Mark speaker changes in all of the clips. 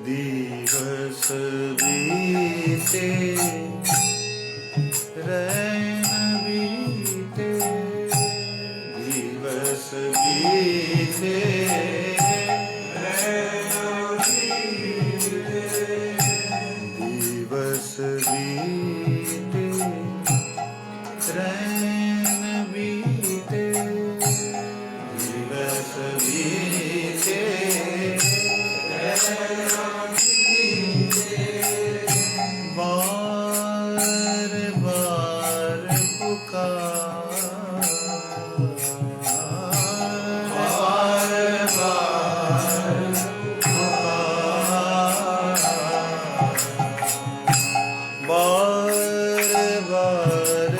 Speaker 1: दिवस बीते रैन बीते, दिवस बीते रैन बीते, दिवस बीते रैन बीते, दिवस बीते बार बार पुकार, बार बार पुकार, बार बार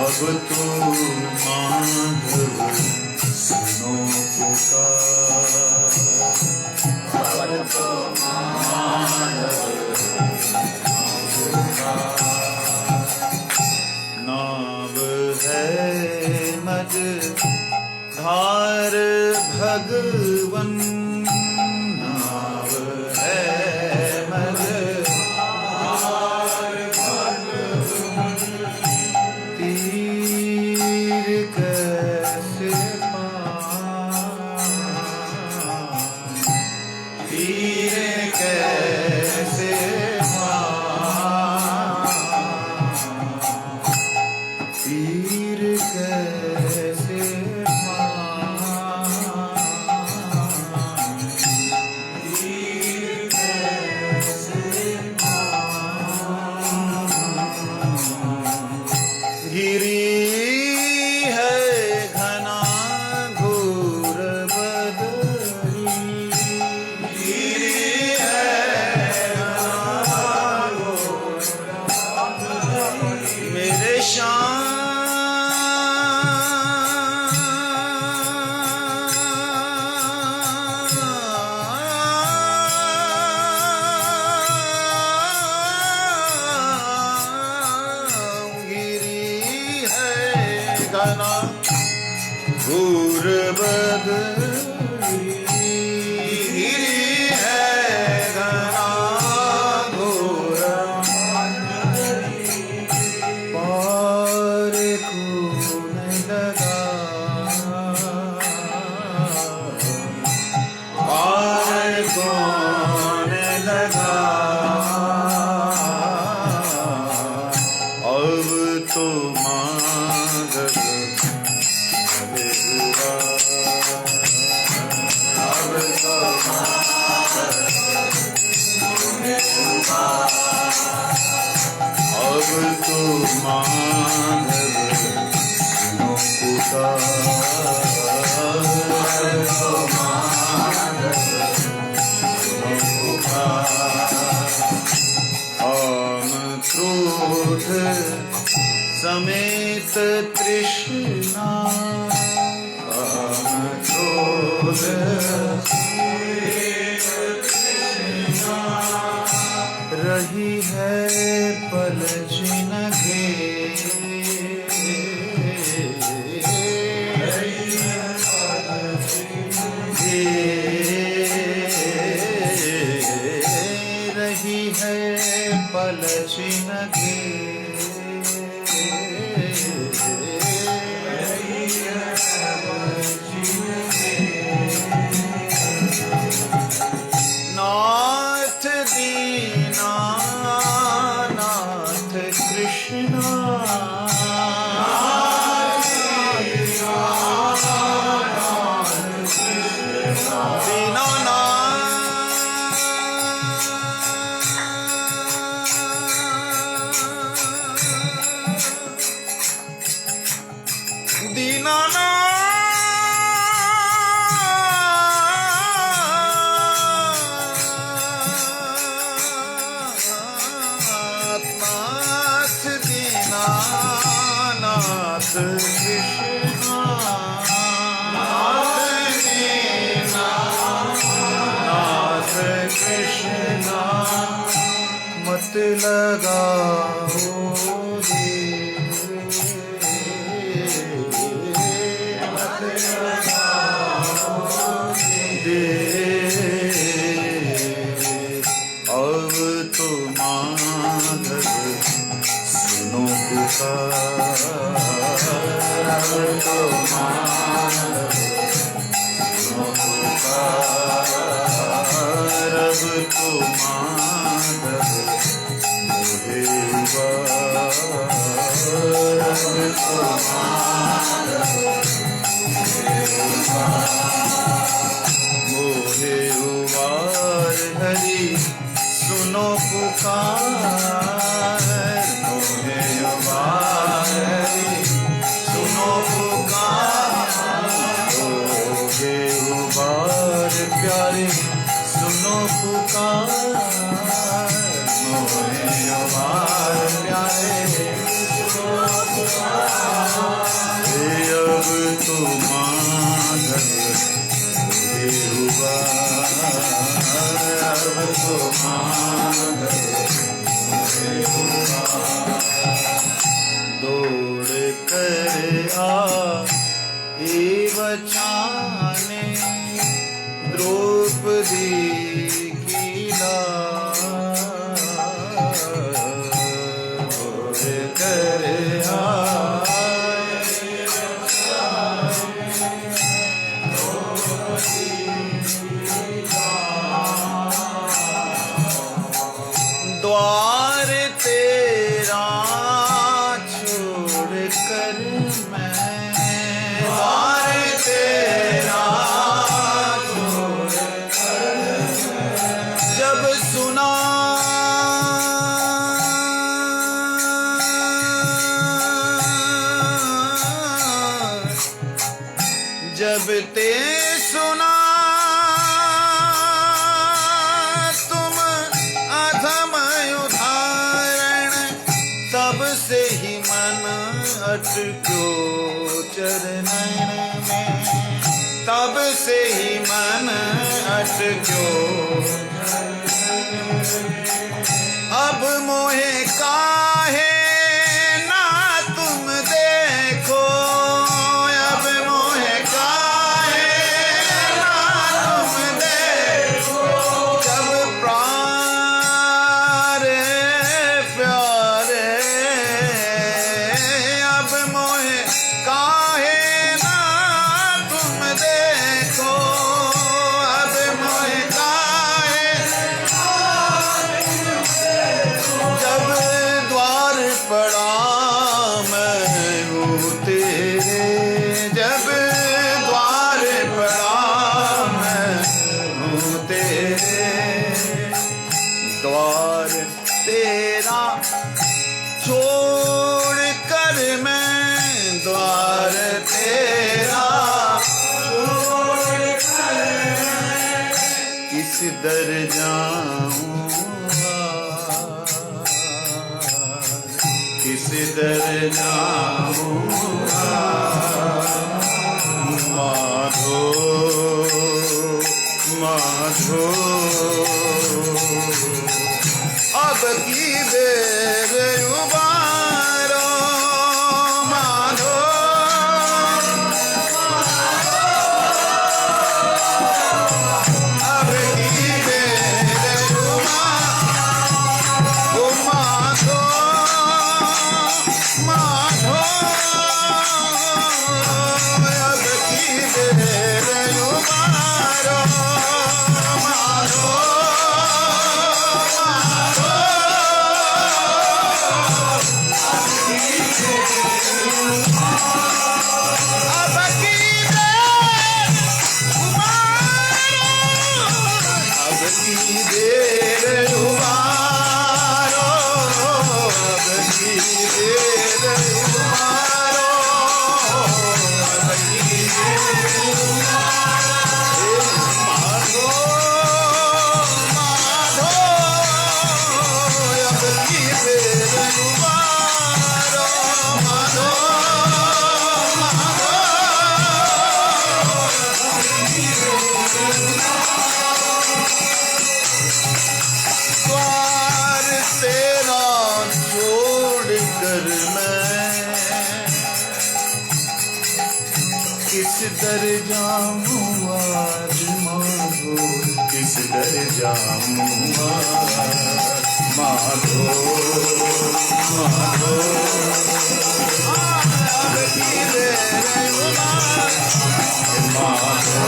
Speaker 1: अब तो माधव सुनो पुकार, अब तो माधव नाव है मद धार भगवन, नाव है मद धार भगवन, तीर कैसे पार, तीर कैसे पार, तीर कैसे पार, तीर कैसे पार। गिरी है घना घोर बदरी, गिरी है घना घोर बदरी, मेरे श्याम घना घोर बदरी, गिरी है घना घोर बदरी, पार कौन लगा, पार कौन लगा, अब तो माधव भले हुआ, अब तो माधव भले हुआ, अब तो माधव सुनो पुकार, अब तो माधव सुनो पुकार। काम क्रोध समेत तृष्णा, काम क्रोध समेत तृष्णा, रही है पल जिनके, रही है पल जिनके, रही है पल जिनके, नाथ दीना नाथ कृष्णा, मत लगाओ देर, मत लगाओ देर। अब तो माधव सुनो पुकार, अब तो माधव सुनो पुकार, अब तो माधव मोहे उबार, अब तो माधव मोहे उबार। हरि सुनो पुकार, मोहे उबार, हरि सुनो पुकार, मोहे उबार प्यारे सुनो पुकार, मोहे उबार प्यारे सुनो पुकार। अब तो माधव मोहे उबार, अब तो माधव मोहे उबार। दौड़ कर आए बचाने द्रौपदी की लाज, दौड़ कर आए द्वार तेरा छोड़ कर मैं, द्वार तेरा छोड़ कर जब सुना जब ते सुना तुम अधम उदाहरण, तब से ही मन अटक्यो चरणन में, तब से ही मन अटक्यो। अब मोहे काहे ना तुम देखो, अब मोहे काहे ना तुम देखो, जब प्यारे प्यारे, अब मोहे काहे ना तुम देखो, अब मोहे काहे जब द्वार पड़ा मैं हूँ तेरे, जब द्वार पड़ा मैं हूँ तेरे, द्वार तेरा छोड़ कर मैं, द्वार तेरा छोड़ कर किस दर जाऊँगा, किस दर जाऊँगा। माधो माधो अब की बेर उबारो, माधो अब की बेर उबारो, माधो माधो अब की बेर उबारो, माधो द्वार से दर जाऊं आज माधो, किस दर जाऊं आज माधो, माधो अब की बेर माधो,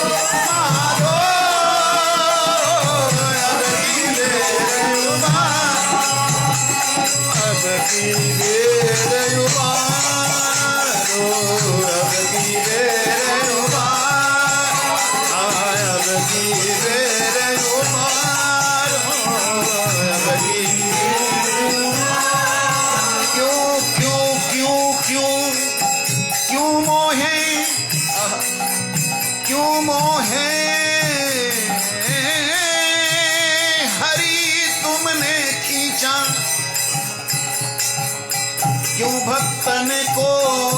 Speaker 1: माधो अब की बेर अब की बेर उबारो, अब की बेर उबारो, अब की बेर उबारो, अब की क्यों क्यों क्यों क्यों क्यों मोहे, क्यों मोहे हरि तुमने खींचा, क्यों भक्तन को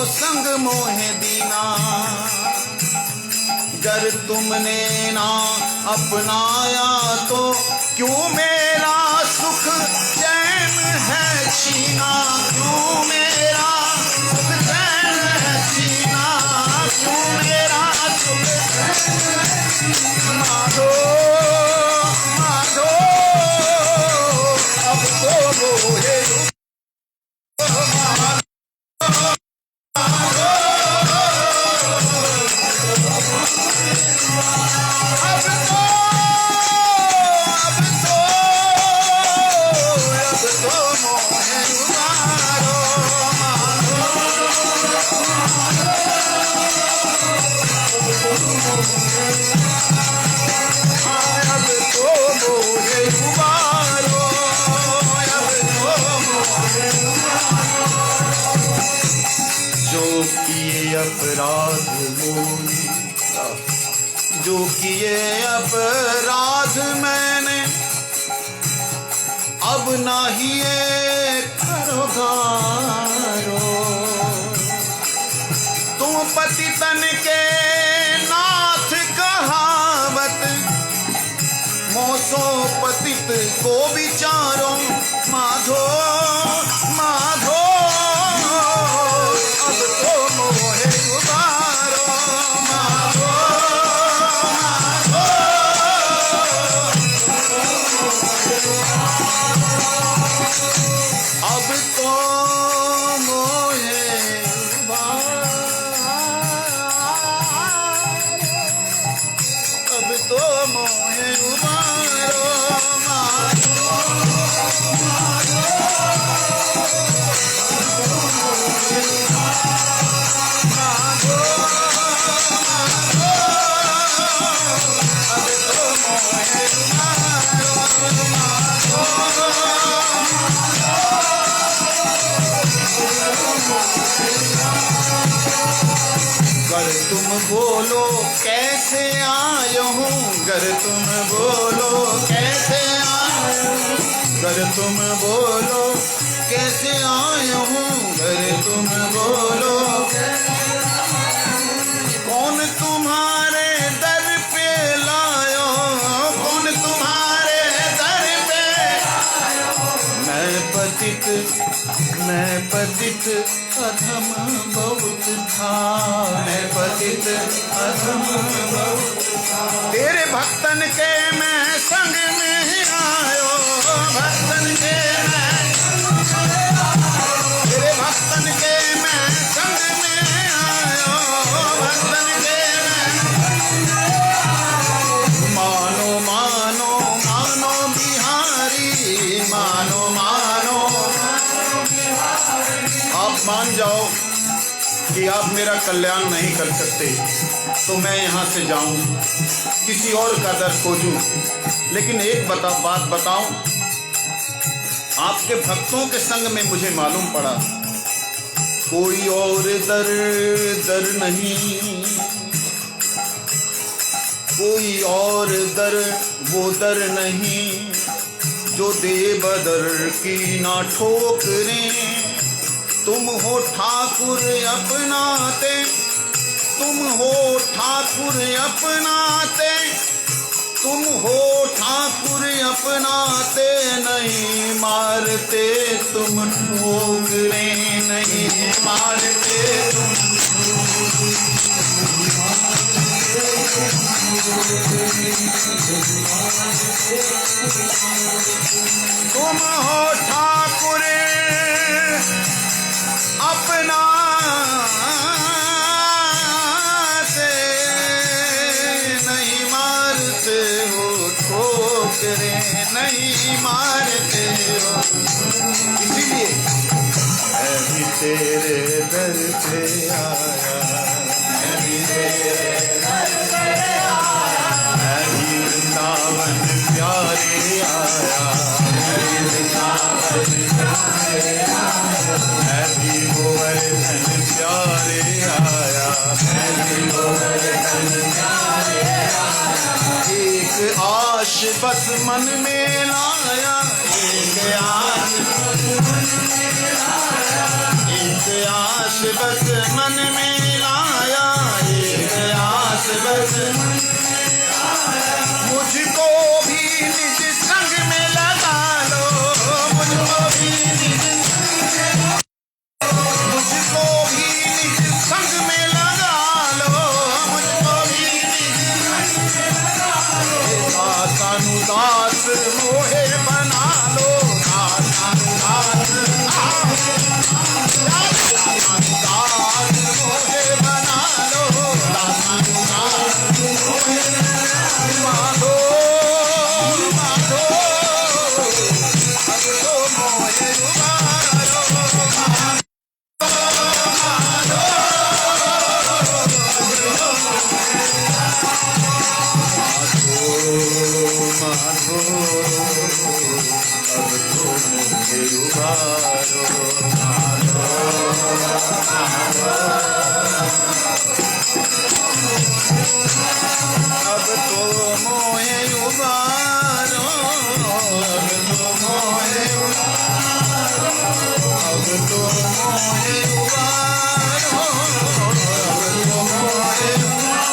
Speaker 1: संग मोहे दीना, गर तुमने ना अपनाया तो क्यों मेरा सुख चैन है छीना, क्यों मेरा सुख चैन है छीना, क्यों मेरा सुख चैन है छीना। माधो माधो अब तो मोहे अपराध मोरी, जो किए अपराध मैंने अब नाही ये करो गारो, तुम पति तन के नाथ कहावत, मोसो पतित को विचारो, माधो माधो अब तो मोहे उबारो, माधो माधो अब तो मोहे उबारो, अब तो मोहे उबारो, माधो गर तुम बोलो कैसे आयो हूँ, गर तुम बोलो कैसे आयो हूँ, गर तुम बोलो कैसे आयो हूँ, गर तुम बोलो कौन तुम्हारे दर पे लायो, कौन तुम्हारे दर पे मैं पतित अधम बहुत था, मैं पतित अधम बहुत था, तेरे भक्तन के मैं संग में आयो, भक्तन के मैं तेरे भक्तन के मैं संग में आयो, भक्तन के मैं मानो मानो मानो बिहारी, मानो मानो आप मान जाओ कि आप मेरा कल्याण नहीं कर सकते तो मैं यहाँ से जाऊं, किसी और का दर खोजूं, लेकिन एक बात बताऊं, आपके भक्तों के संग में मुझे मालूम पड़ा कोई और दर नहीं, कोई और दर वो दर नहीं जो दे बदर की ना ठोकरें, तुम हो ठाकुर अपनाते, तुम हो ठाकुर अपनाते, तुम हो ठाकुर अपनाते, नहीं मारते तुम ठोकरें, नहीं मारते तुम तुम हो ठाकुर अपना से नहीं मारते हो, ठोकरे नहीं मारते हो। इसीलिए मैं भी तेरे दर पे आया, मैं भी तेरे दर पे आया, मैं भी वृंदावन प्यारे आया, मैं भी वृंदावन प्यारे आया, मैं भी गोवर्धन प्यारे आया, मैं भी गोवर्धन प्यारे आया। एक आश बस मन में लाया, एक आश बस मन में लाया, एक आश बस मन में लाया, एक आश बस मन में लाया। मुझको भी निज संग में लगा लो, मुझको भी निज संग में, मुझको भी निज संग में लगा लो, मुझको भी निज संग में लगा लो। दासानुदास मोहे बना लो, दासानुदास मोहे बना लो, दासानुदास मोहे माधो माधो, अब तो मोहे उबारो, माधो अब तो मुझे उबारो, माधो अब तो मोहे उबारो, अब तो मोहे उबारो, अब तो मोहे उबारो, अब तो मोहे उबारो,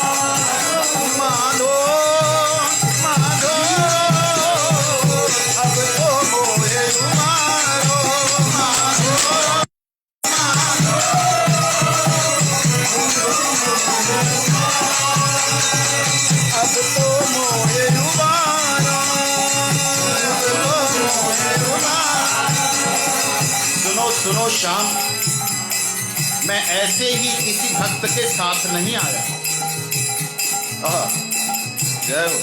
Speaker 1: माधो माधो अब तो मोहे उबारो, माधो अब तो मोहे उबारो, अब तो मोहे उबारो। सुनो सुनो श्याम, मैं ऐसे ही किसी भक्त के साथ नहीं आया। जय हो।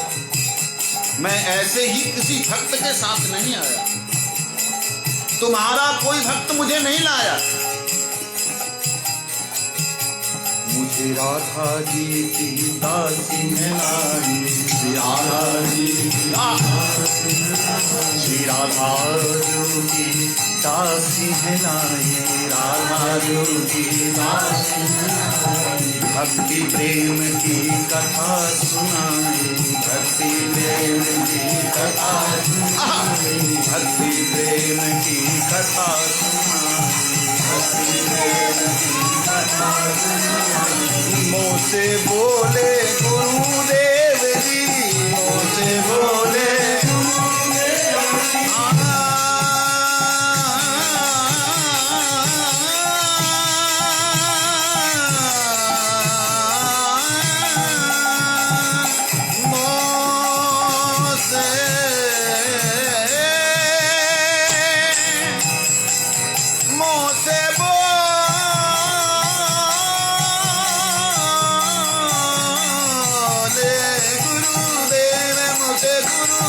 Speaker 1: मैं ऐसे ही किसी भक्त के साथ नहीं आया, तुम्हारा कोई भक्त मुझे नहीं लाया। मुझे राधा जी की दासी है लाई, श्री राधा जी की श्री राधा जो की दासी है लाई, राधा जो की दासी है लाई। भक्ति प्रेम की कथा सुनाई, भक्ति प्रेम की कथा सुनाई, भक्ति प्रेम की कथा सुनाई, भक्ति प्रेम की कथा सुनाई। मोसे बोले गुरुदेव जी, मोसे बोले गुरुदेव जी, मोसे बोले गुरुदेव, मोसे गुरु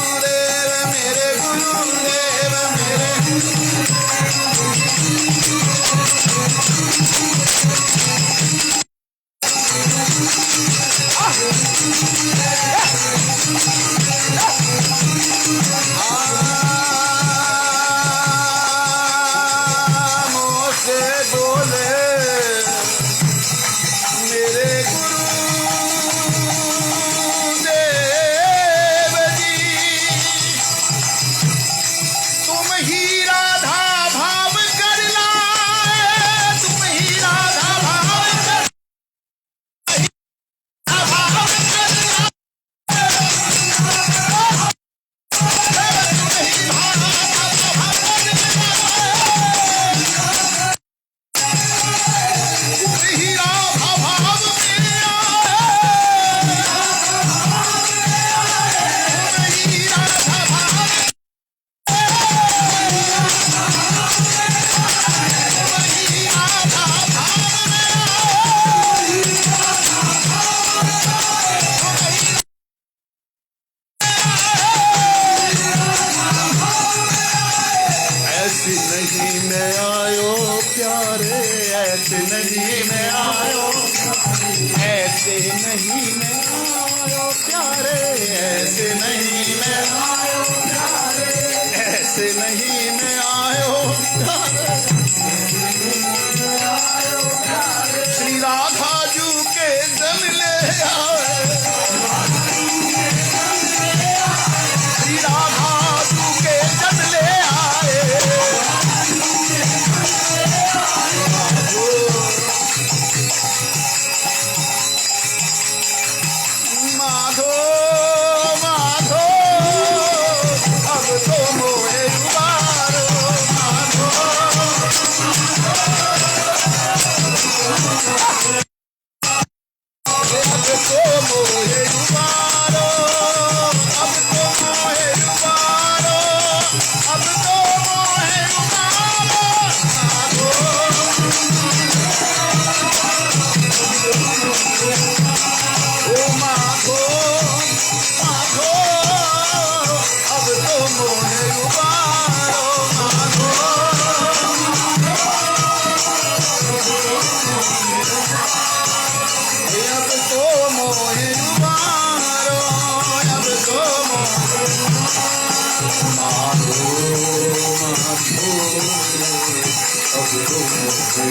Speaker 1: ऐसे नहीं मैं आयो प्यारे, ऐसे नहीं मैं आयो, ऐसे नहीं मैं आयो प्यारे, ऐसे नहीं मैं आयो प्यारे, ऐसे नहीं मैं आयो प्यारे। श्री राधा जू के जन ले आए, श्री राधा जू के जन ले आए, माधो माधो अब तो मोहे उबारो, माधो अब तो मोहे उबारो, अब तो मोहे उबारो, अब तो मोहे उबारो, माधो ओ माधो माधो अब तो मोहे उबारो, माधो अब तो मोहे उबारो, अब तो मोहे माधो माधो अब तो मोहे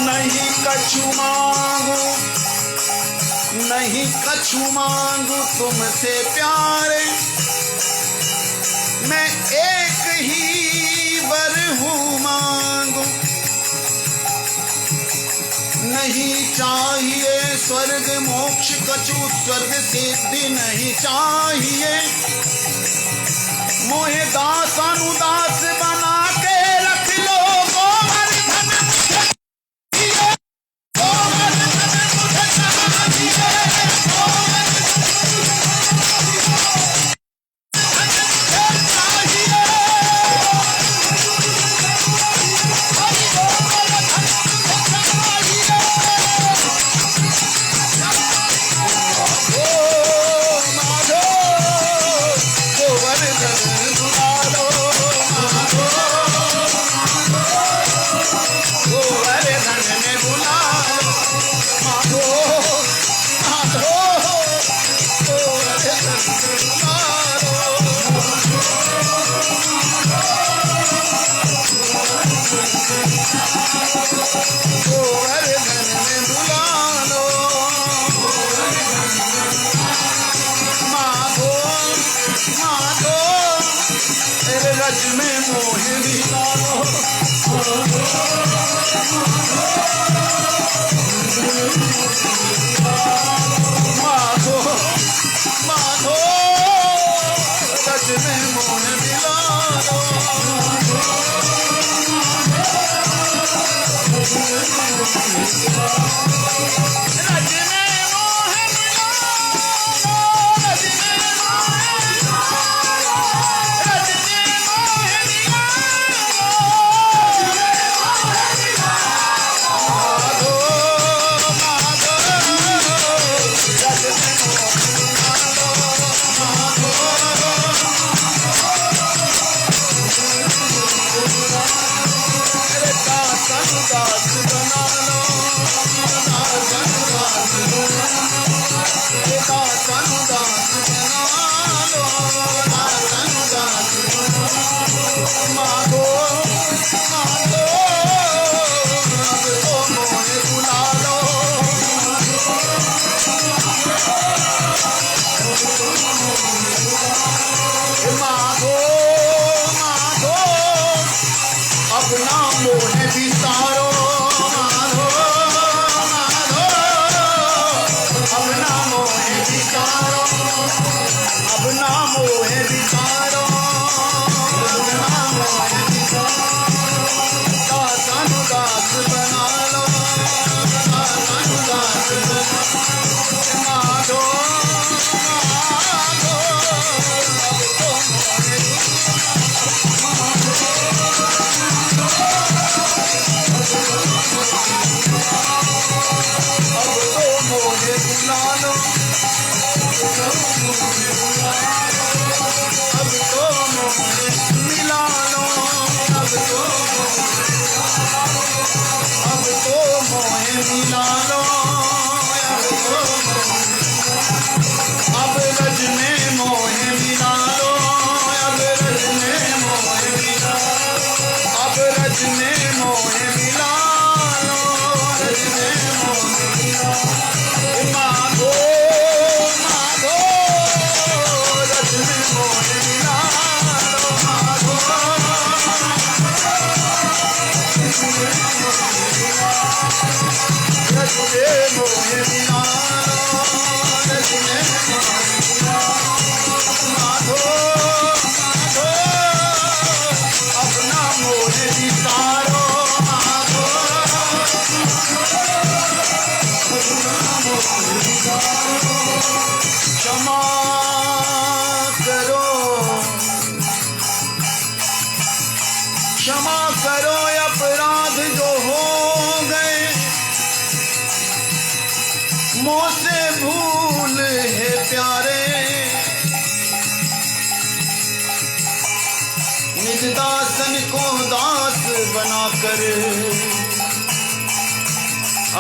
Speaker 1: नहीं कछु मांगू, नहीं कछु मांगू तुमसे प्यारे, मैं एक ही वर हूँ मांगू, नहीं चाहिए स्वर्ग मोक्ष कछु, स्वर्ग सिद्धि नहीं चाहिए, मोहे दास अनुदास बना के रख लो, गोवर्धन मुझे चाहिए, गोवर्धन मुझे चाहिए, गोवर्धन रज में मोहे मिलाओ, माधो माधो रज में मोहे मिलाओ, रज में मोहे मिलाओ, रज में दास बना लो, दास अब तो मोहे मिला लो, अब तो मोहे मिला लो, अब रज में मोहे मिला लो, अब रज में मोहे मिला, अब रज में मोहे मिला लो, रज में मोहे मिला, माधो माधो रज में मोहे मिला लो, माधो रज में मोहे मिला लो, रज में माधो माधो अपना मोहे विसारो, माधो क्षमा करो, क्षमा करो अपराध जो हो गए, मोसे भूल है प्यारे, निज दासन को दास बनाकर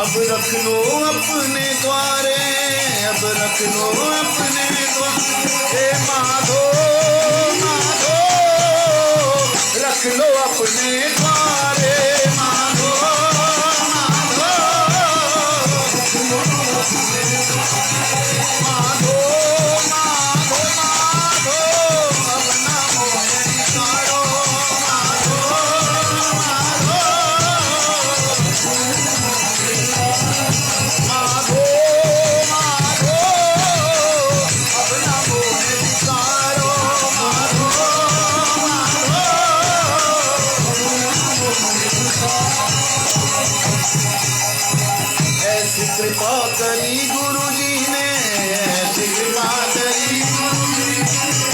Speaker 1: अब रख लो अपने द्वारे, अब रख लो अपने द्वारे, माधो माधो रख लो अपने द्वारे, माधो माधो माधो माधो माधो अपना मोहे विसारो, माधो माधो माधो माधो अपना मोहे विसारो, माधो ऐसी कृपा करी गुरु जी ने, ऐसी कृपा करी गुरु जी,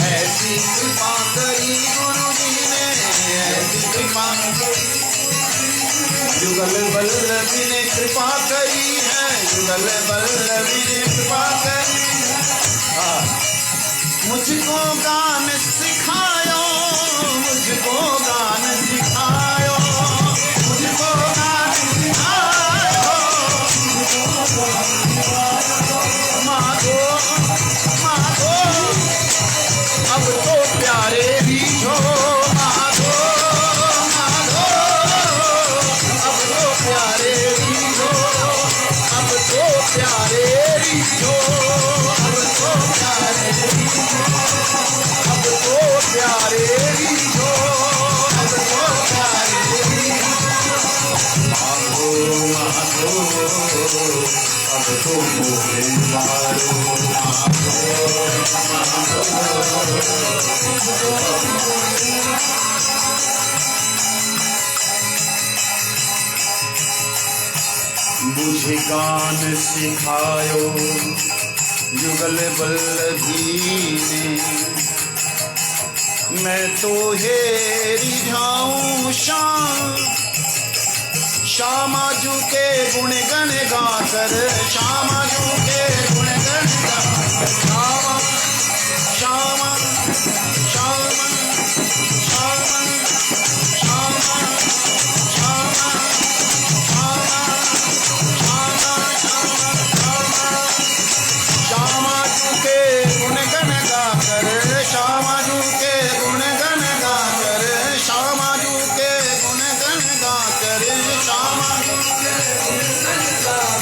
Speaker 1: ऐसी कृपा करी गुरु जी ने, ऐसी कृपा युगल वल्लभी ने कृपा करी है, युगल वल्लभी ने कृपा करी है, मुझको गान सिखायो, मुझको गान सिखायो, मुझको गान सिखायो, माधो माधो अब तो प्यारे भी हो, माधो माधो अब तो प्यारे भी हो, अब तो प्यारे भी हो, अब तो प्यारे भी हो, अब तो प्यारे भी हो, अब तो प्यारे भी हो, माधो माधो अब तो मोहे मारो, मुझे गान सिखायो युगल वल्लभी ने, मैं तो हे रिझाऊं श्यामाजू के गुण गण गाकर, श्यामाजू के गुण गण गाकर, श्यामा श्यामा श्यामा श्यामा श्यामा श्यामा श्यामाजू के गुण गण गाकर, श्यामाजू के गुण गण गाकर, श्यामाजू के गुण गण गाकर, श्यामाजू के गुण गण गाकर,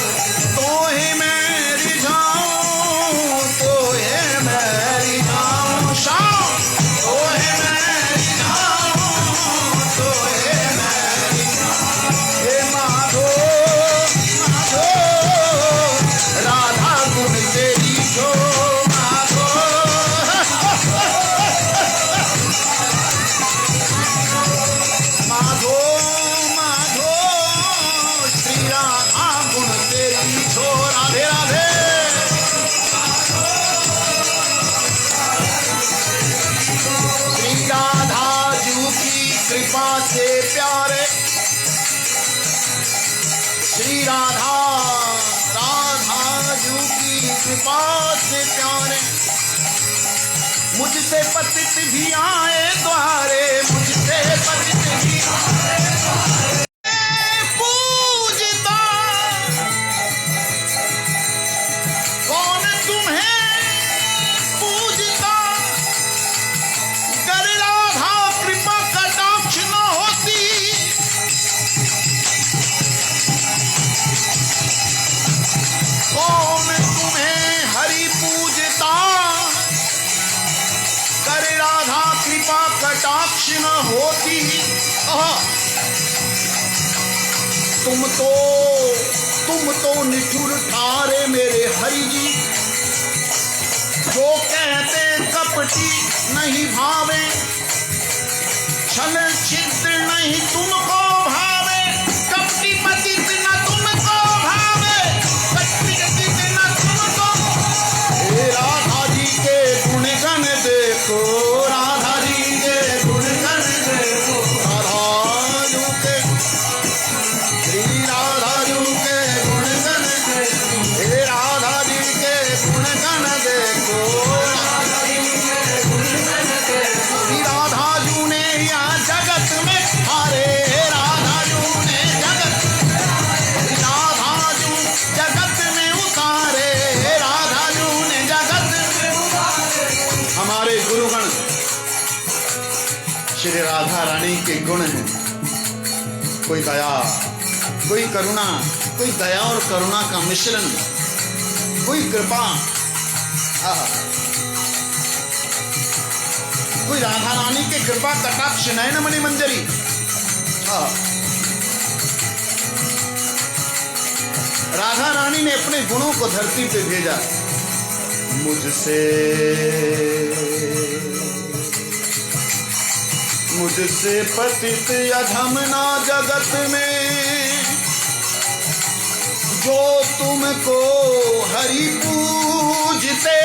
Speaker 1: तो ही मैं रिझाऊं, तो ही मैं रिझाऊं श्याम, तो ही मैं रिझाऊं, तो ही मैं रिझाऊं, हे माधो माधो राधा गुण तेरी जो, माधो माधो माधो श्री राधा गुण तेरी जो, राधे राधे श्री राधा जू की कृपा से प्यारे, श्री राधा राधा जू की कृपा से प्यारे, मुझसे पतित भी आए द्वारे, मुझसे पतित भी आए द्वारे। पूजता कौन तुम्हें पूजता, कर राधा कृपा कटाक्ष न होती। कौन तुम्हें हरि पूजता, कर राधा कृपा कटाक्ष न होती। तुम तो निठुर ठारे मेरे हरि जी, जो कहते कपटी नहीं भावे, छल छिद्र नहीं तुमको भावे, कपटी पतित न तुमको भावे, कपटी पतित न तुमको। हे राधा जी के गुणगण देखो, राधा जी के गुणगण देखो, राधाजू के, श्री राधाजू के गुणगण देखो, हे राधा जी के गुणगण देखो, राधा जी के गुणगण देखो। श्री राधाजू ने यहाँ जगत में हारे, राधाजू ने जगत, राधाजू जगत में उतारे, राधाजू ने जगत में उतारे। हमारे गुरुगण श्री राधा रानी के गुण हैं। कोई दया, कोई करुणा, कोई दया और करुणा का मिश्रण, कोई कृपा, कोई राधा रानी के कृपा कटाक्ष नयन मणि मंजरी। राधा रानी ने अपने गुणों को धरती पे भेजा। मुझसे पतित अधम ना जगत में, जो तुमको हरि पूजते।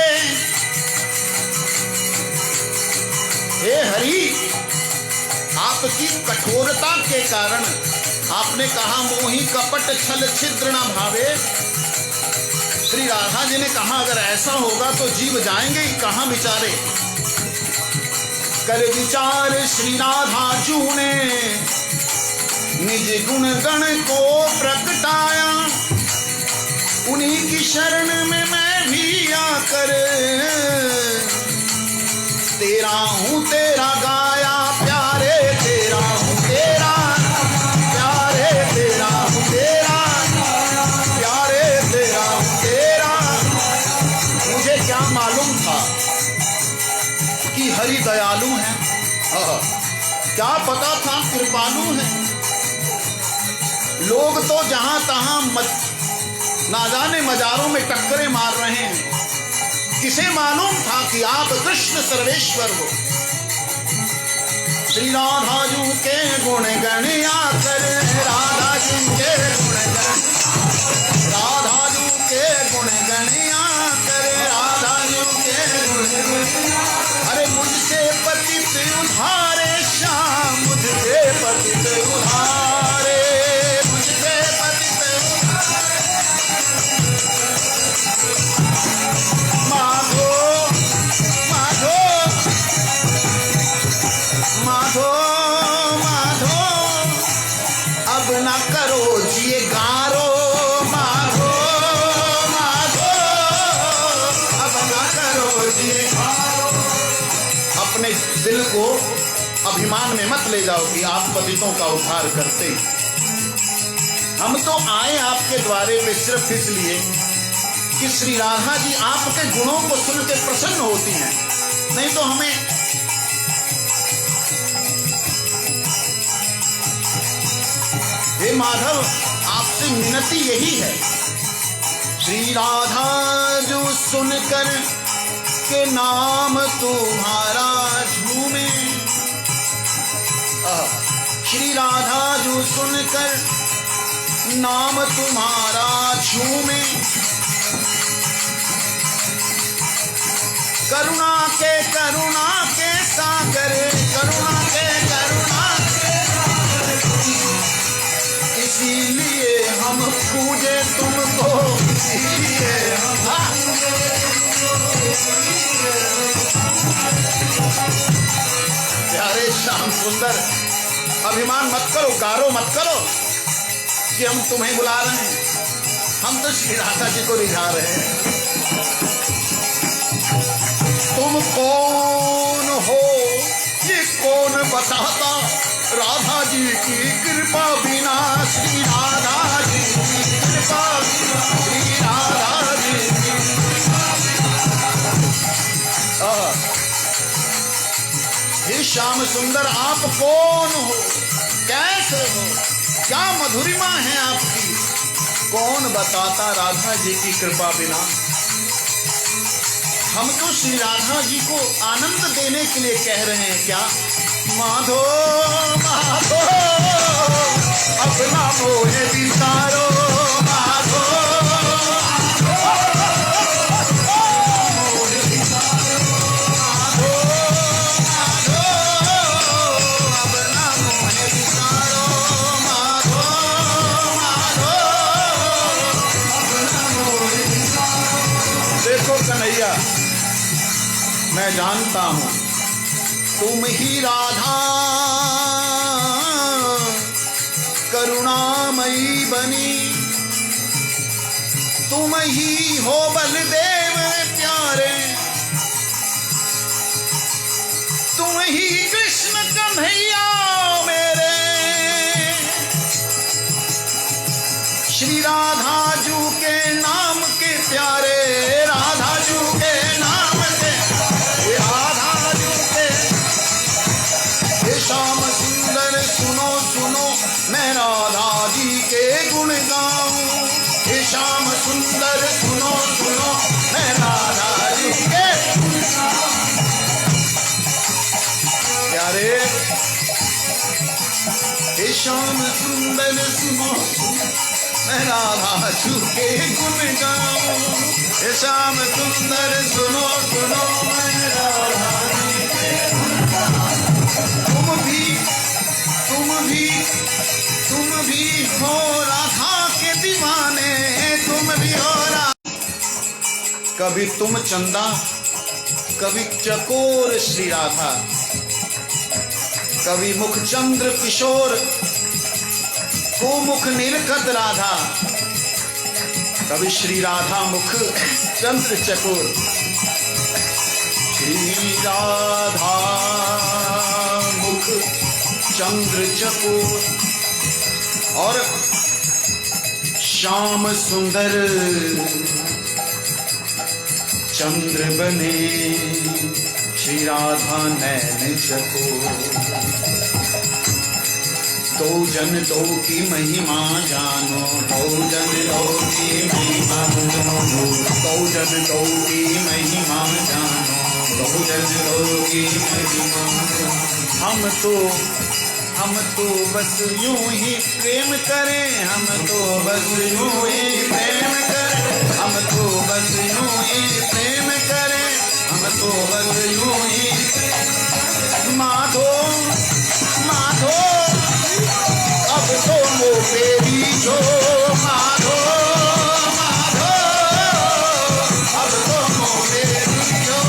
Speaker 1: हे हरि, आपकी कठोरता के कारण आपने कहा मोही कपट छल छिद्र ना भावे। श्री राधा जी ने कहा अगर ऐसा होगा तो जीव जाएंगे ही कहां बिचारे। कर विचार श्री राधा जू ने निज गुण गण को प्रगटाया, उन्हीं की शरण में मैं भी आकर तेरा हूँ तेरा गाया। प्यारे तेरा हूँ तेरा, प्यारे तेरा हूँ तेरा, प्यारे तेरा हूँ तेरा। मुझे क्या मालूम था कि हरि दयालु है, क्या पता था कृपालु है। लोग तो जहां तहां ना जाने मजारों में टक्करे मार रहे हैं, किसे मालूम था कि आप कृष्ण सर्वेश्वर हो। श्री राधाजू के गुण गण आकर, राधाजू के गुण गण, राधाजू के गुण गण आकर, राधाजू के गुण गण। अरे मुझसे पतित उधारे श्याम, मुझसे पतित उधारे, मुझसे पतित माधो माधो माधो माधो, अब न करो जिए गारो। माधो माधो, अब न करो जिए गारो। अपने दिल को अभिमान में मत ले जाओ कि आप पतितों का उद्धार करते। हम तो आए आपके द्वारे पे सिर्फ इसलिए कि श्री राधा जी आपके गुणों को सुन के प्रसन्न होती हैं, नहीं तो हमें हे माधव आपसे मिनती यही है। श्री राधा जो सुनकर के नाम तुम्हारा झूमे, श्री राधा जो सुनकर नाम तुम्हारा झूमे। करुणा के सागर, करुणा के सागर, इसीलिए हम पूजे तुमको, इसीलिए हम सुंदर, अभिमान मत करो, गारो मत करो कि हम तुम्हें बुला रहे हैं, हम तो श्री राधा जी को रिझा रहे हैं। तुम कौन हो ये कौन बताता, राधा जी की कृपा बिना, श्री राधा जी की कृपा बिना, श्री राधा जी की। हे श्याम सुंदर, आप कौन हो, कैसे हो, क्या मधुरिमा है आपकी, कौन बताता राधा जी की कृपा बिना। हम तो श्री राधा जी को आनंद देने के लिए कह रहे हैं क्या। माधो माधो अपना मोहे विचारो, माधो कन्हैया, मैं जानता हूं तुम ही राधा करुणामयी बनी, तुम ही हो बलदेव प्यारे, तुम ही कृष्ण कन्हैया मेरे। श्री राधा जू के नाम के प्यारे, राधा जू के नाम के, राधा जू के। हे श्याम सुंदर सुनो सुनो, मैं राधा जी के गुण गाऊं। हे श्याम सुंदर सुनो सुनो, मैं राधा जी के गुण गाऊं। प्यारे हे श्याम सुंदर सुनो, मैं राधा जी के गुण गाऊं। हे श्याम सुंदर सुनो सुनो, मैं राधा जी के गुण गाऊं। तुम भी हो राधा के दीवाने, तुम भी हो कभी तुम चंदा, कभी चकोर श्री राधा, कभी मुख चंद्र किशोर, को मुख नीलकत राधा, कभी श्री राधा मुख चंद्र चकोर। श्री राधा मुख चंद्र चकोर और श्याम सुंदर चंद्र बने, श्री राधा नैन चकोर। दो जन दो की महिमा जानो, दो जन दो की महिमा जानो, दो जन दो की महिमा जानो, दो जन दो की महिमा जानो। हम तो बस यूं ही प्रेम करें, हम तो बस यूं ही प्रेम करें, हम तो बस यूं ही प्रेम करें, हम तो बस यूं ही। माधो माधो अब तो मो पेरी जो, माधो माधो अब तो मो पेरी जो,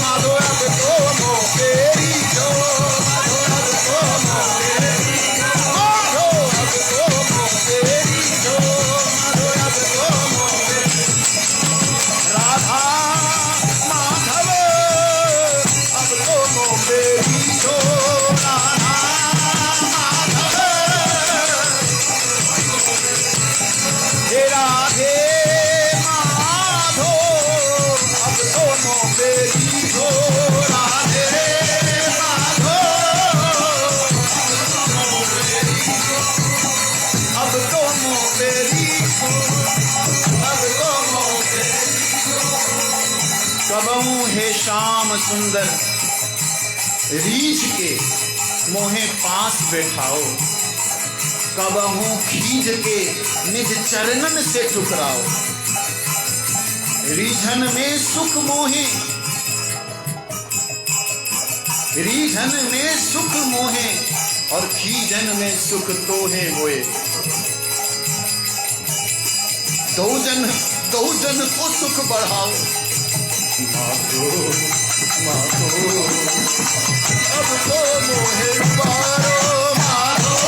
Speaker 1: माधो अब तो मो पेरी जो, माधो अब तो मो पेरी जो, माधो अब तो मो पेरी जो, माधो अब तो मो पेरी। राधा माधव अब तो मो पेरी जो, राधा माधव। हे राधे माधो अब दोनों बेरी हो, राधे माधो अब दोनों बेरी हो, अब दोनों बेरी हो। कबहू हे श्याम सुंदर रीझ के मोहे पास बैठाओ, कबहू खींच के निज चरणन से ठुकराओ। रीझन में सुख मोहे, रीझन में सुख मोहे और खींचन में सुख तोहे होए। दो जन को सुख बढ़ाओ, माधो माधो अब तो मोहे उबारो माधो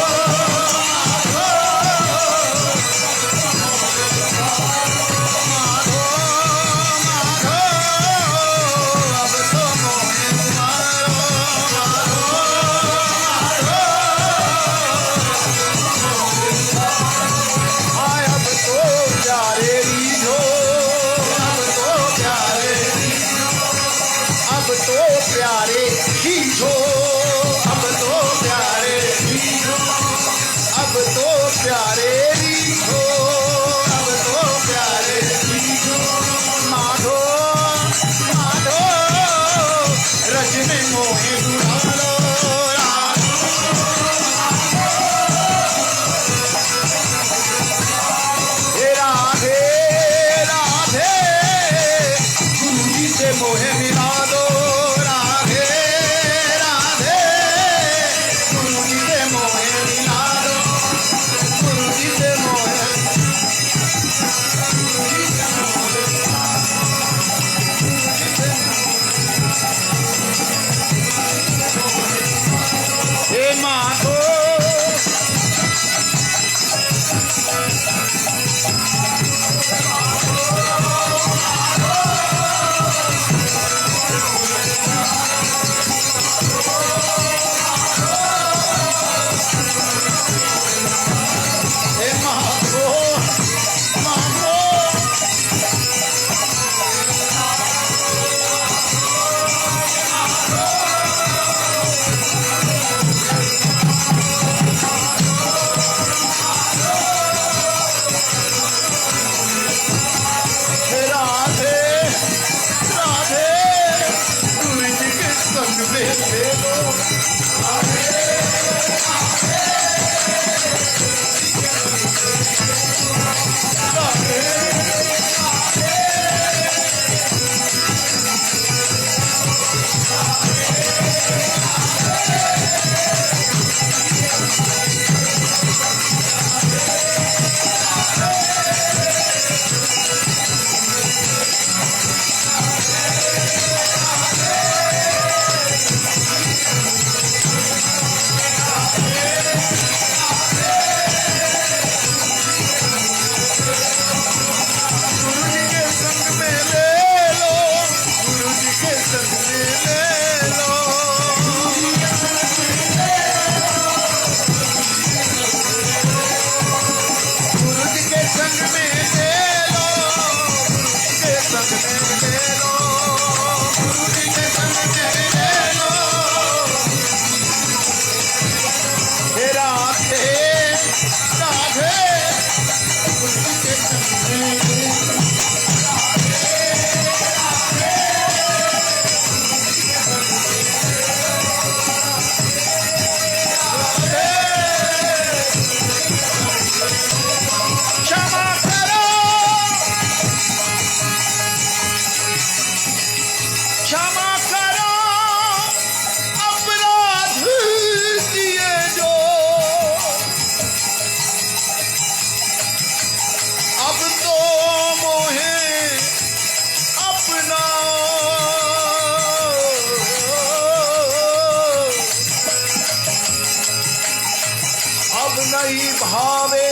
Speaker 1: भावे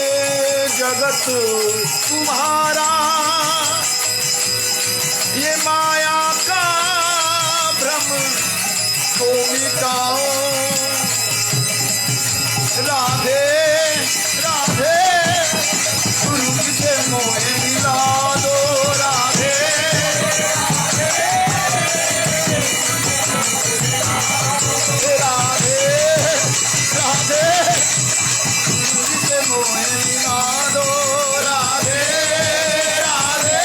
Speaker 1: जगत तुम्हारा, ये माया का भ्रम तो मिटाओ। राधे राधे गुरु से मोहे मिला दो। राधे राधे राधे मोहे मिला दो। राधे राधे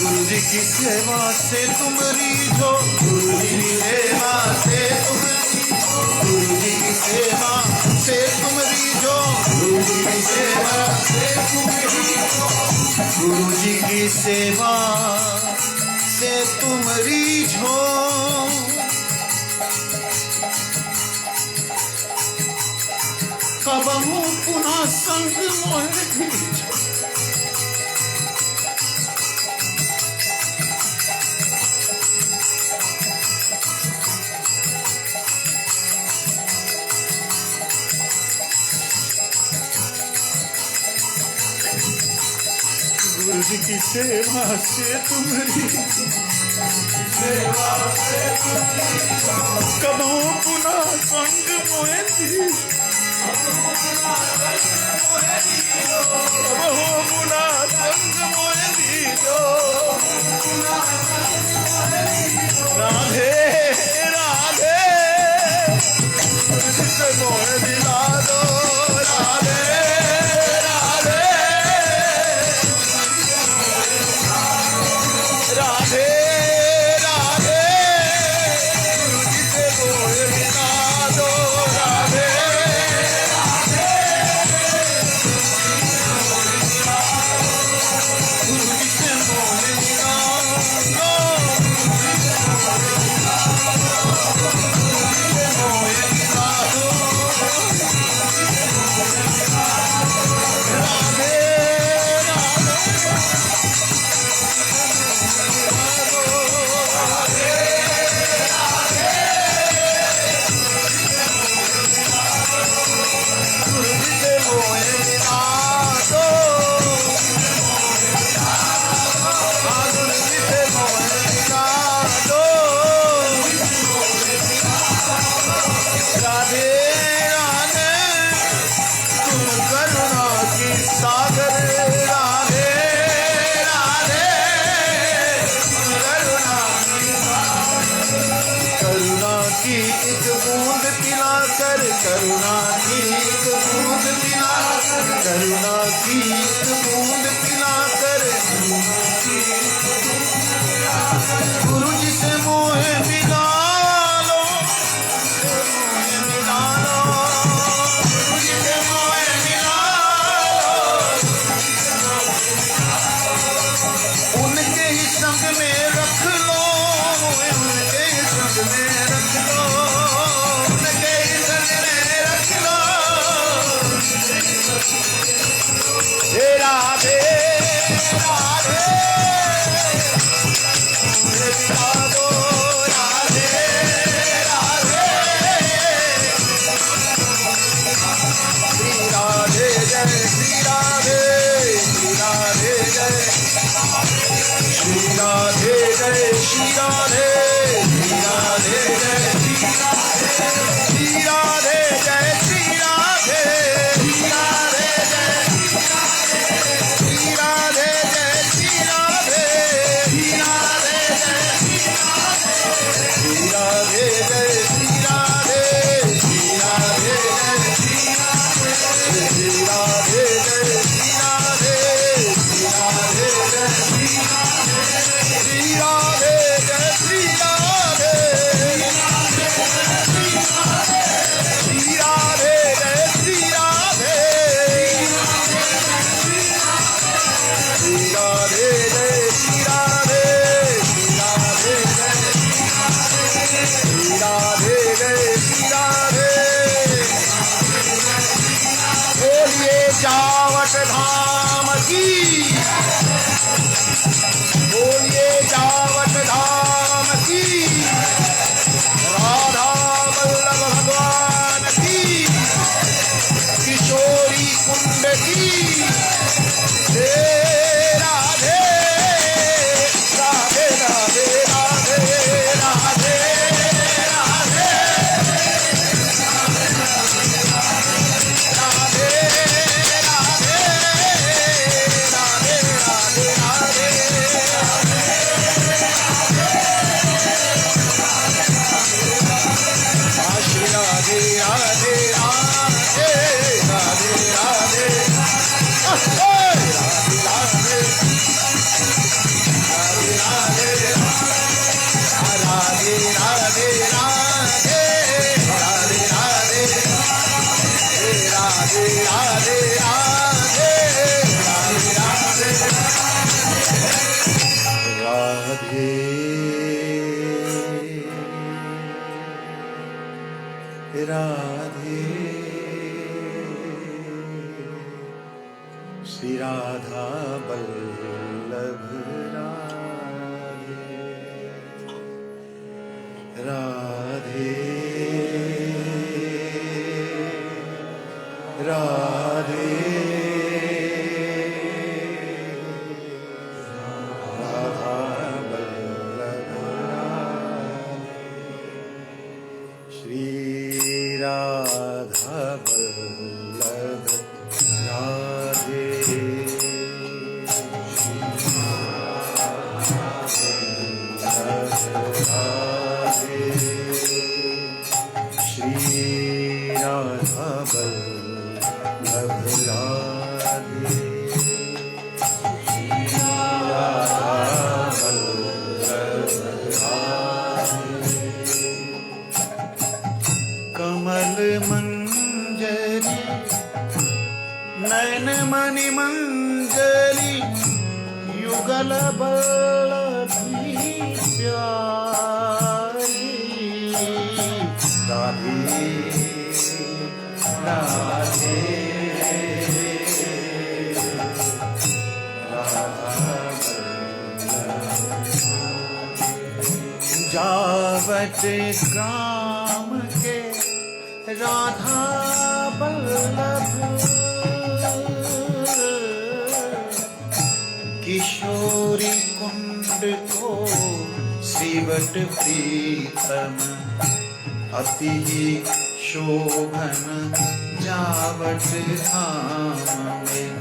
Speaker 1: गुरु जी की सेवा से तुम रीझो। गुरु जी की सेवा से तुम गुरु जी की सेवा से तुम रीझो। गुरु जी की सेवा से तुम रीझो। गुरु जी की सेवा से तुम रीझो। कबहू पुनः संग मोहे गुरु जी की सेवा से तुम्हारी कबो पुनः संग मोहे कबो पुनः संग मोहे दीजो राधे राधे जिसे मोहे दिला दो राधे राधे राधे राधे जिसे मोहे दिला दो राधे जिसे मोहे दिला दो करुणा की एक बूंद पिलाकर करुणा की एक बूंद पिलाकर गुरु जी से मोहे मिला लो मिला लो गुरु जी से मोहे मिला लो उनके ही संग में रख लो उनके ही संग में रख लो उनके ही संग में रख लो हे राधे राधे मुझे दिला दो राधे राधे श्री राधे जय श्री राधे श्री राधे जय श्री राधे जय श्री राधे श्री राधे जय श्री राधे जय श्री राधे श्री राधे जय श्री राधे जय श्री राधे श्री राधे जय श्री राधे जय श्री राधे श्री राधे जय श्री राधे जय श्री राधे श्री राधे जय श्री राधे जय श्री राधे श्री राधे जय श्री राधे श्री राधे जय श्री राधे श्री राधे जय श्री राधे जय श्री राधे बोलिए जावट धाम की बोलिए जावट धाम की राधा वल्लभ भगवान की किशोरी कुंड की हे राधे राधे राधे राधे राधे राधे राधे राधे राधे राधे श्री राधे राधे राधे राधे राधे राधे राधे राधे श्री राधा वल्लभ राधे राधे बल्ल बल्लभी प्यारी राधे राधे जावट ग्राम के राधा बल्लभ किशोरी कुंड को श्रीवट प्रीतम अति शोभन जावट धाम में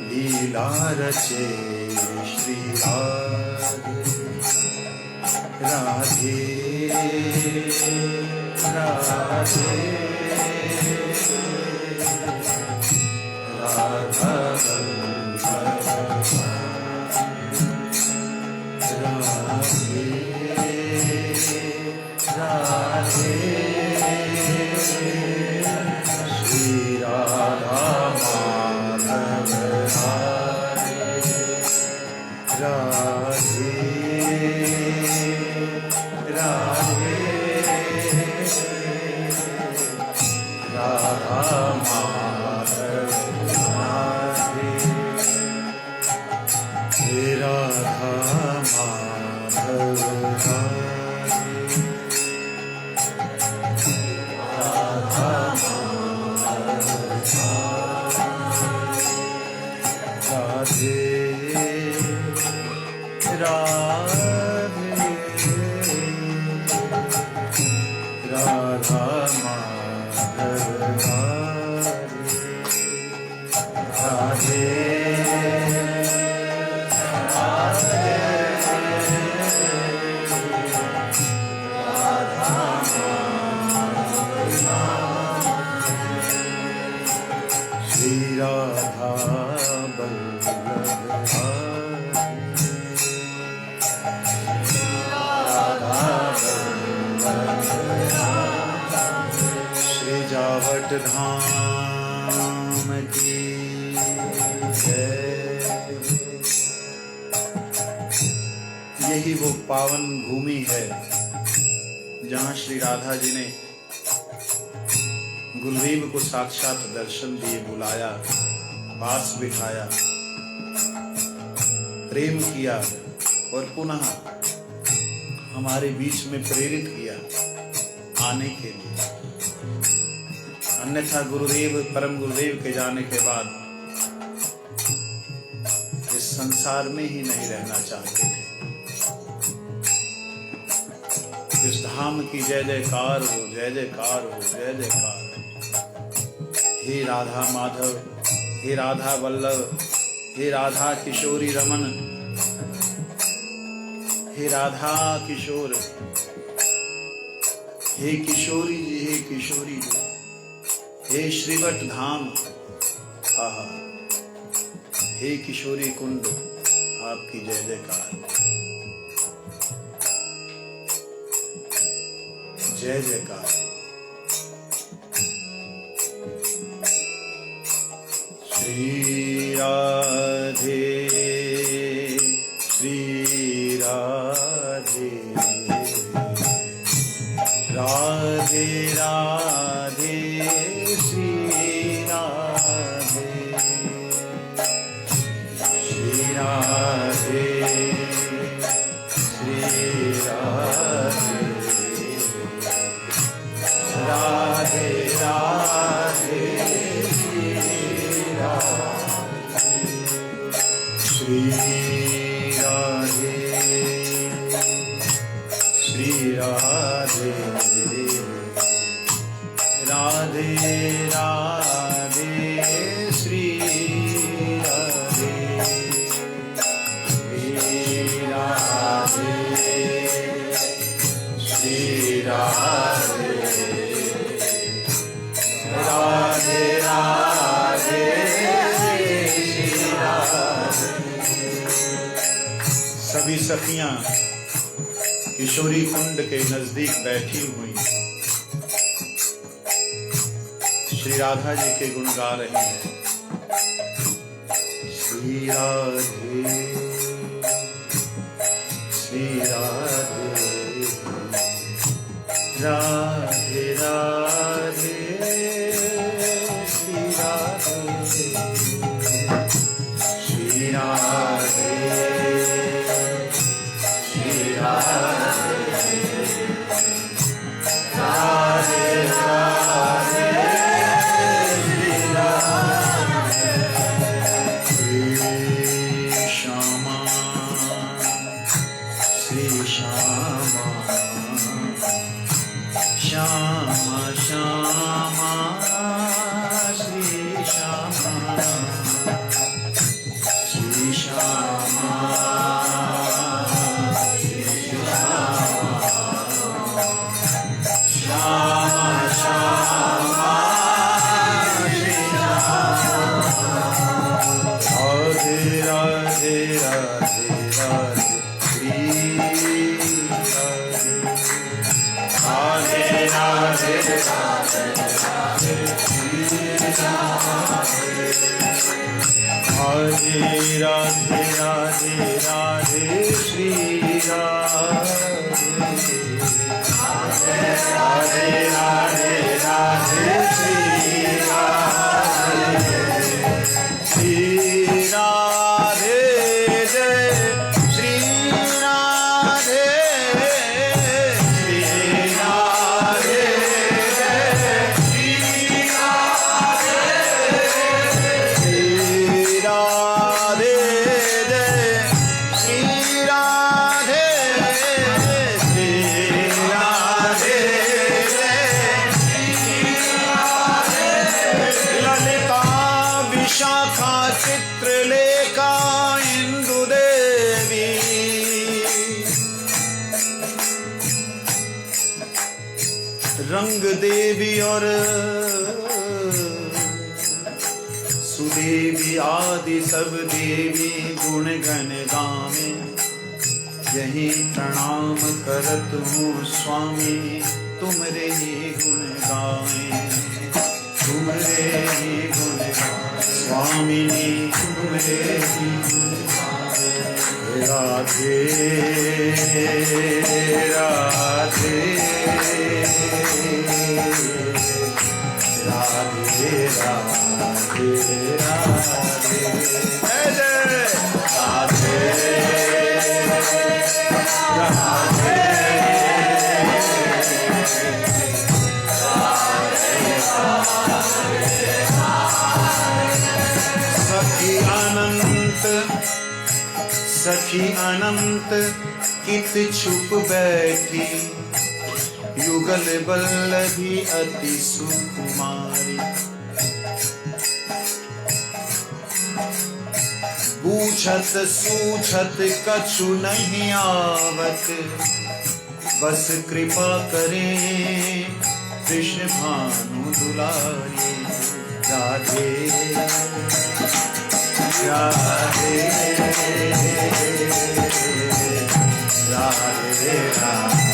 Speaker 1: लीला रचे श्री राधे राधे राधा राधे राधे श्री राधा माधव राधे राधे राधा माधव राधे राधा माधव राधे राधा माधव राधे श्री राधा बल्लभ श्री जावट धाम की जय। यही वो पावन भूमि है जहाँ श्री राधा जी ने गुरुदेव को साक्षात दर्शन दिए, बुलाया, पास बिठाया, प्रेम किया और पुनः हमारे बीच में प्रेरित किया आने के लिए। अन्यथा गुरुदेव, परम गुरुदेव के जाने के बाद इस संसार में ही नहीं रहना चाहते थे। इस धाम की जय जयकार हो, जय जयकार हो, जय जयकार। हे राधा माधव, हे राधा वल्लभ, हे राधा किशोरी रमन, हे राधा किशोर, हे किशोरी जी, हे किशोरी जी, हे श्रीवट धाम, आहा, हे किशोरी कुंड, आपकी जय जयकार, जय जयकार। श्री राधे श्री राधे राधे राधे श्री राधे श्री राधे श्री राधे राधे राधे श्री राधे श्री राधे राधे राधे श्री राधे श्री राधे राधे राधे सभी सखियां किशोरी कुंड के नजदीक बैठी हुई श्री राधा जी के गुण गा रही हैं। श्री राधे राधे राधे श्री राधे श्री राधे श्री राधे राधे राधे श्री राधे श्री श्यामा श्री श्यामा श्यामा श्यामा श्री श्यामा श्री श्यामा श्री श्यामा श्यामा श्री राधे राधे राधे श्री राधे राधे राधे राधे राधे राधे श्री राधे राधे राधे राधे श्री राधे श्री राधे जय श्री राधे श्री राधे जय श्री राधे श्री राधे जय श्री राधे श्री राधे जय ललिता विशाखा चित्रलेखा इंदु देवी रंग देवी और सुदेवी आदि सब देवी गुण गण गावे यही प्रणाम करत हूँ स्वामी तुमरे ही गुण गावे तुमरे ही गुण स्वामिनी तुमरे ही गुण राधे राधे राधे राधे राधे राधे राधे सखी अनंत कित छुप बैठी युगल बल्लभी अति सुकुमारी पूछत सूछत कछु नहीं आवत बस कृपा करें कृष्ण भानु दुलारी राधे राधे राधे राधे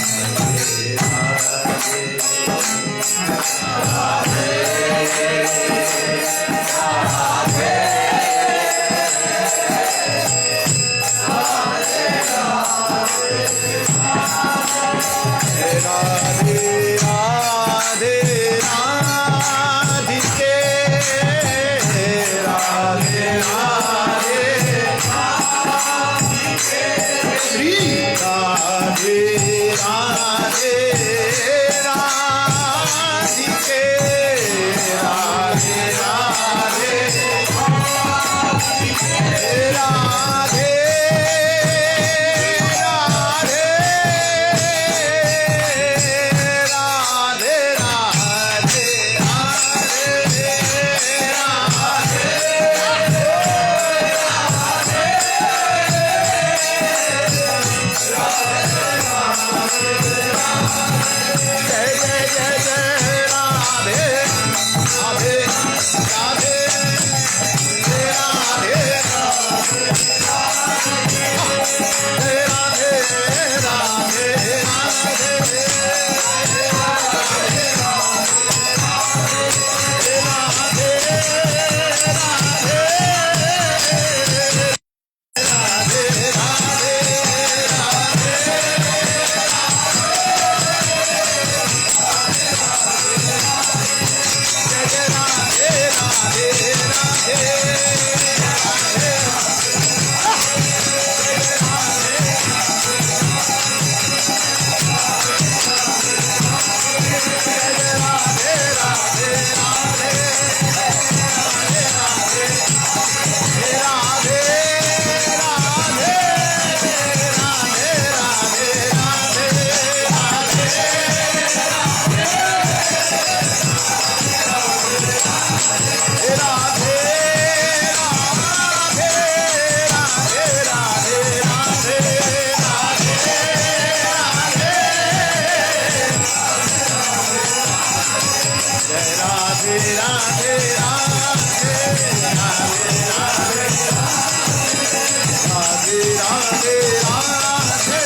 Speaker 1: राधे राधे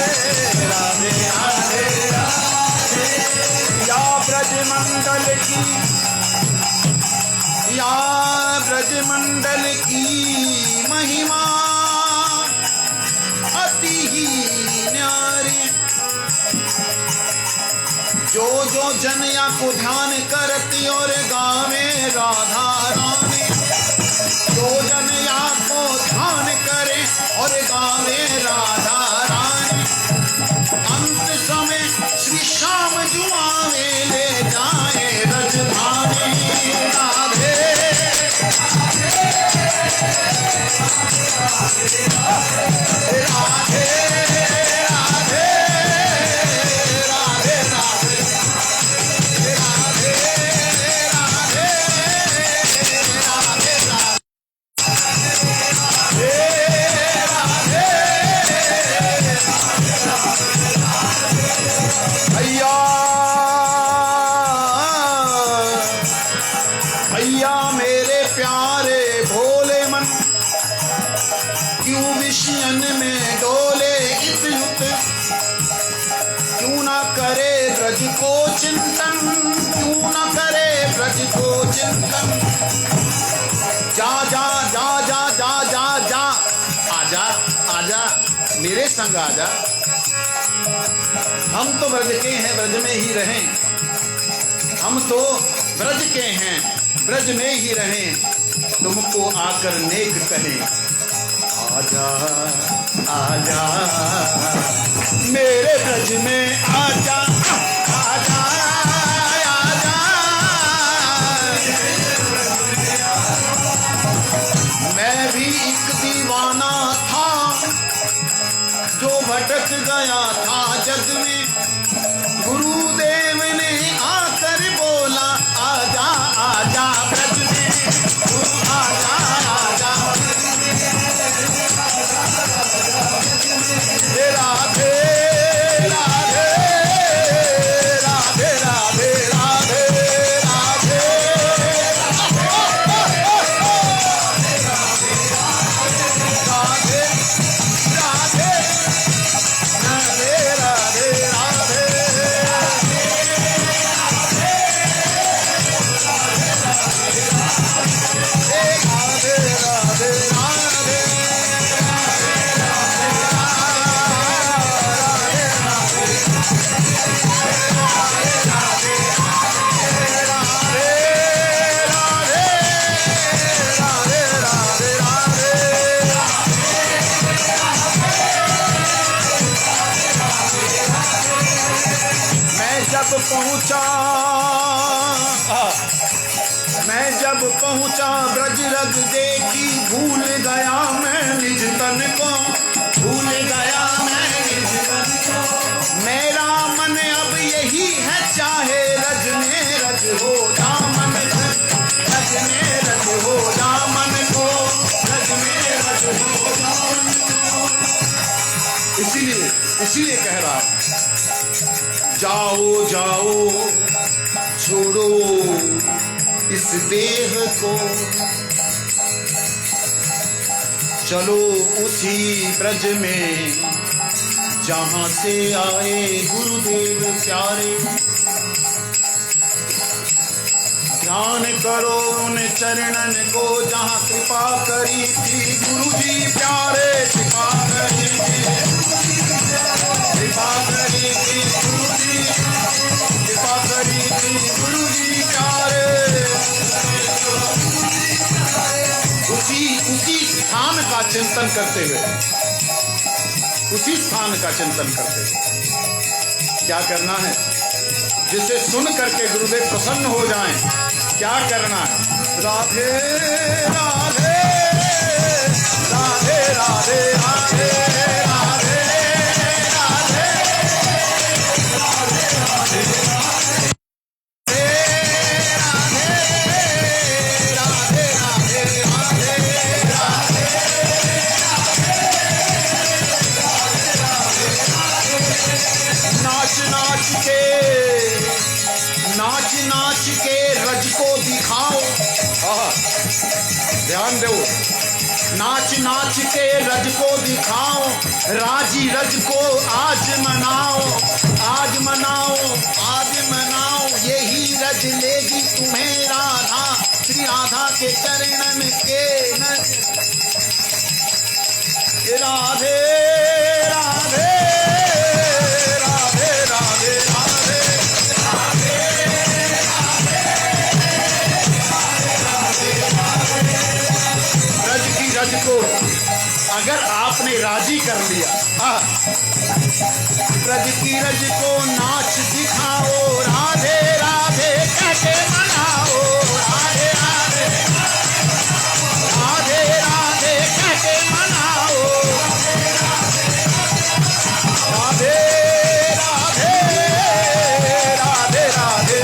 Speaker 1: राधे राधे राधे। या ब्रजमंडल की, या ब्रजमंडल की महिमा अति ही न्यारी। जो जो जनया को ध्यान करती और गावे राधा रानी, जो जनया को ध्यान करे और गावे राधा रानी, अंत समय श्री श्याम जुआवे ले जाए रजधानी। राधे राधे राधे भैया मेरे प्यारे भोले मन, क्यों विषयन में डोले इत युत, क्यों ना करे ब्रज को चिंतन, क्यों ना करे ब्रज को चिंतन। जा जा जा जा जा जा जा, आजा आजा मेरे संग आजा। हम तो ब्रज के हैं, ब्रज में ही रहें। हम तो ब्रज के हैं, ब्रज में ही रहें। तुमको आकर नेक कहें, आजा आजा मेरे ब्रज में आजा आजा आजा। मैं भी एक दीवाना था जो भटक गया था जग में, गुरुदेव ने आकर बोला आजा आजा ब्रज में, आजा आजा। राधे राधे राधे राधे राधे राधे। मैं जब पहुंचा ब्रज रग देखी, भूल गया मैं निज तन को, भूल गया मैं निज तन को। मेरा मन अब यही है चाहे रज में रज हो दामन, रज में रज हो दामन को, रज में रज हो दामन को। इसीलिए कह रहा हूं, जाओ जाओ छोड़ो इस देह को, चलो उसी ब्रज में जहां से आए गुरुदेव प्यारे। ध्यान करो उन चरणन को जहां कृपा करी थी गुरुजी प्यारे, कृपा करी थी, कृपा करी थी गुरुजी, कृपा करी थी गुरुजी प्यारे। उसी स्थान का चिंतन करते हुए, उसी स्थान का चिंतन करते हुए क्या करना है, जिसे सुन करके गुरुदेव प्रसन्न हो जाएं, क्या करना है। राधे राधे राधे राधे राधे राधे राधे नाच नाच के रज को दिखाओ। ध्यान दो, नाच नाच के रज को दिखाओ, राजी रज को आज मनाओ, आज मनाओ, आज मनाओ, यही रज लेगी तुम्हें राधा, श्री राधा के चरणन के राधे राधे राधे राधे राधे। रज को अगर आपने राजी कर लिया, रज की रज को नाच दिखाओ, राधे राधे कह के मनाओ, राधे राधे राधे राधे कह के मनाओ, राधे राधे राधे राधे राधे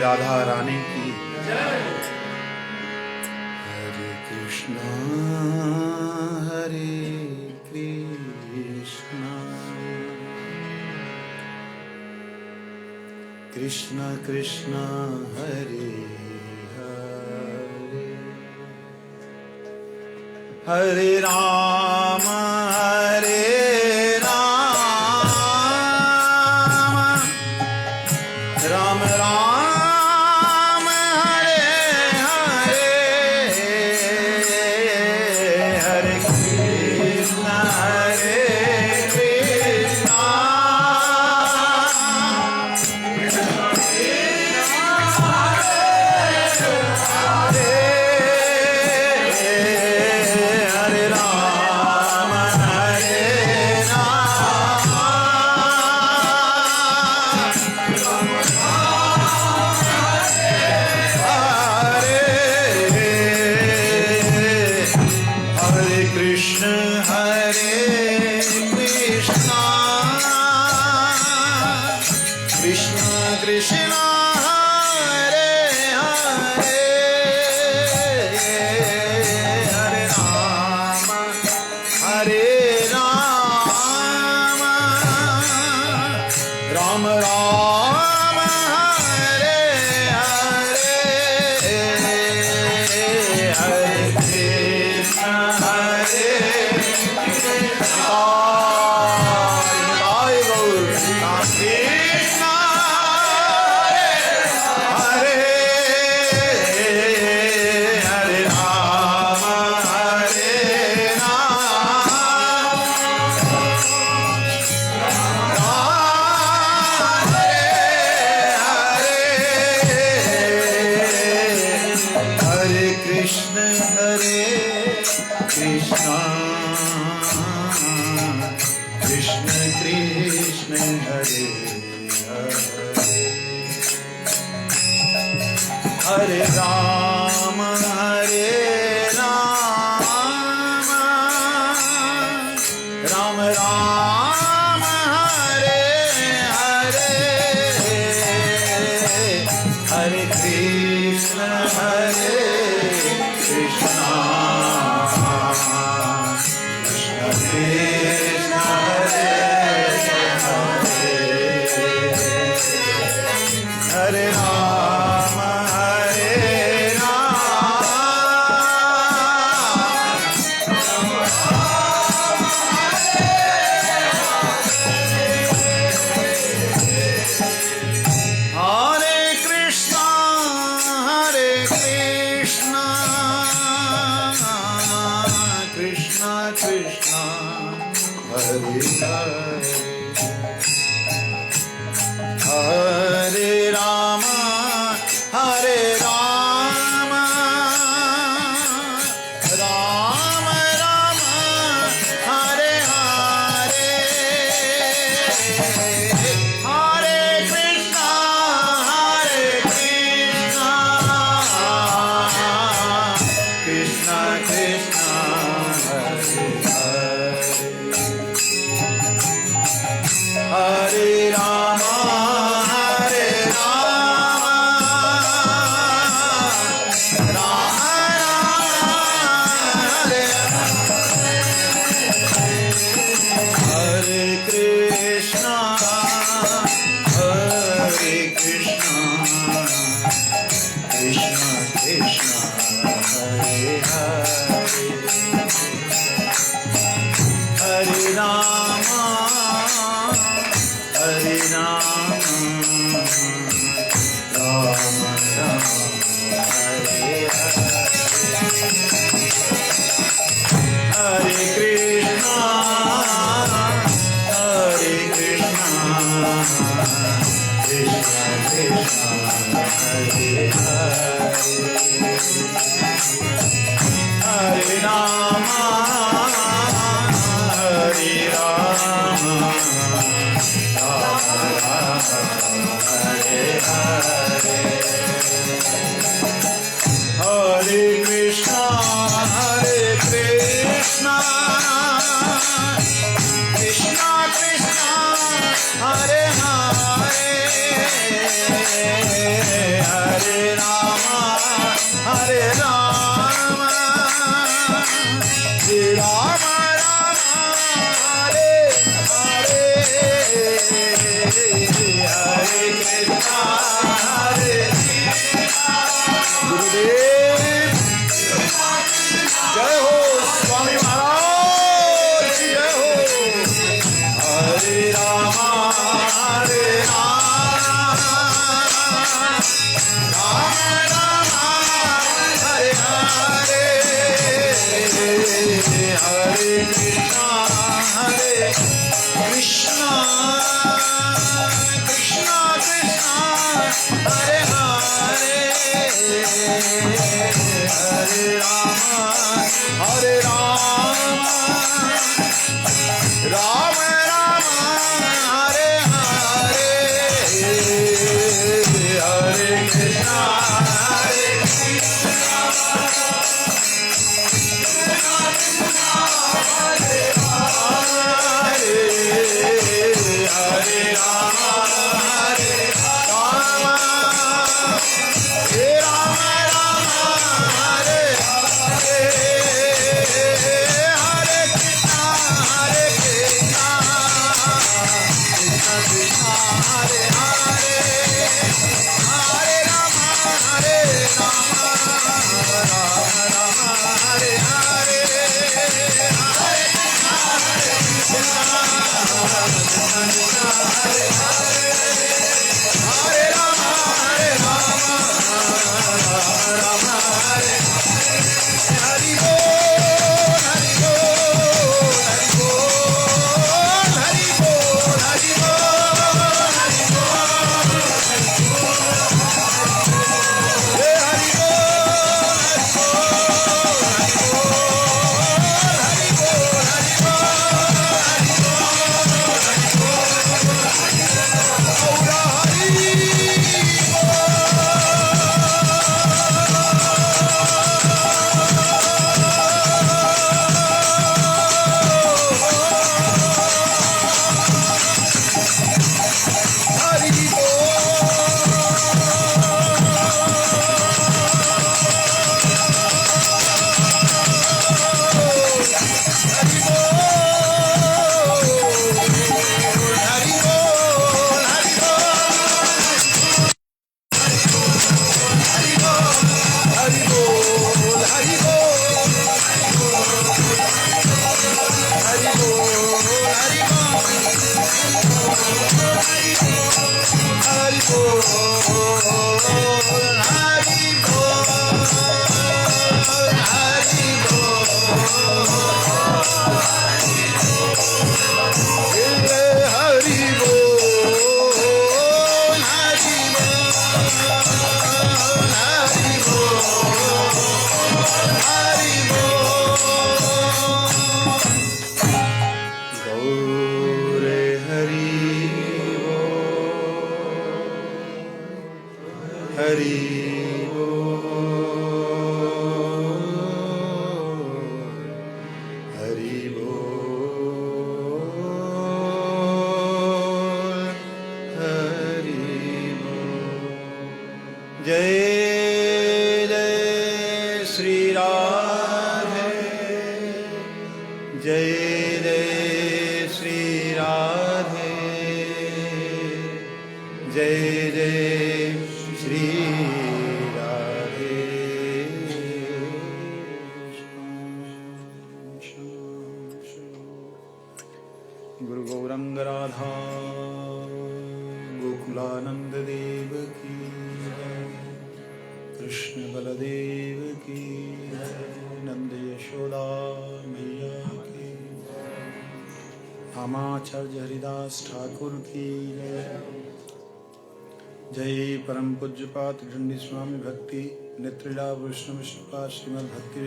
Speaker 1: राधा रानी की। हरे कृष्णा कृष्ण कृष्ण हरे हरे, हरे राम राम राम हरे हरे, हरे कृष्ण हरे हरे राम राम राम हरे हरे हरे कृष्ण कृष्ण कृष्ण हरे हरे राम हरे राम हरे राम राम राम हरे हरे हरे कृष्ण कृष्ण कृष्ण हरे राम हरि बोल हरि बोल हरि जय जय श्री राधे जय जय श्री राधे जय जय श्री राधे गुरु गौरंग राधा गोकुलानंद देव की कृष्ण बलदेव की नंद यशोदा मैया की रामाचार्य हरिदास ठाकुर की जय परम पूज्यपाद दंडी स्वामी भक्ति नेत्रीला वैष्णव श्रीमद् भक्ति